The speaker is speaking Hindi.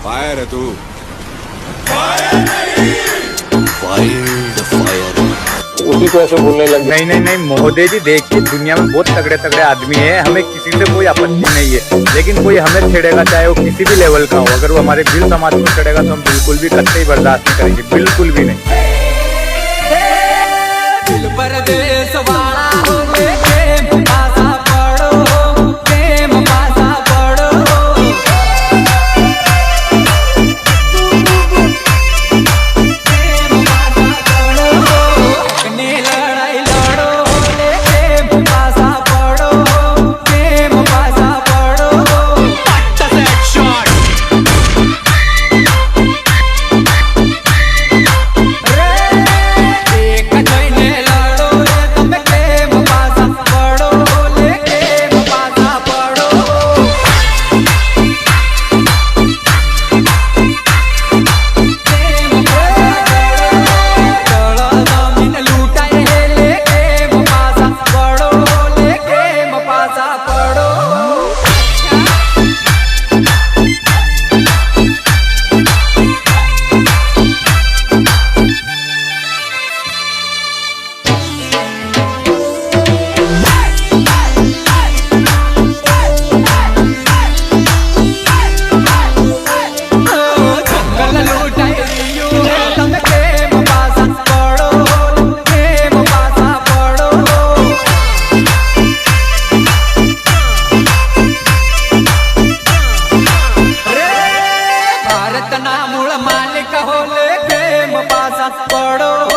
फायर है तू। Wild fire. उसी को ऐसे बोलने लग गए। नहीं नहीं नहीं महोदय जी, देखिए दुनिया में बहुत तगड़े तगड़े आदमी हैं, हमें किसी से कोई आपत्ति नहीं है, लेकिन कोई हमें छेड़ेगा चाहे वो किसी भी लेवल का हो, अगर वो हमारे दिल समाज को छेड़ेगा तो हम बिल्कुल भी कतई बर्दाश्त नहीं करेंगे, बिल्कुल भी नहीं। दिल परदेस वाला हो प्रेम पासा पड़ो, प्रेम पासा पड़ो। प्रेम पासा पड़ो, अपनी लड़ाई लड़ो, प्रेम पासा पड़ो, प्रेम पासा पड़ो। एक जने लड़ो रे તમે પ્રેમ પાસા પડો, લે પ્રેમ પાસા પડો। પ્રેમ પાસા પડો, તળ જમીન લૂંટાય હે, લે પ્રેમ પાસા પડો, લે પ્રેમ પાસા પડો। જંગલ લૂંટાઈ રહ્યું હે, તમે પ્રેમ પાસા પડો, પ્રેમ પાસા પડો। ભારતના મૂળ માલિક હો, લે પ્રેમ પાસા પડો।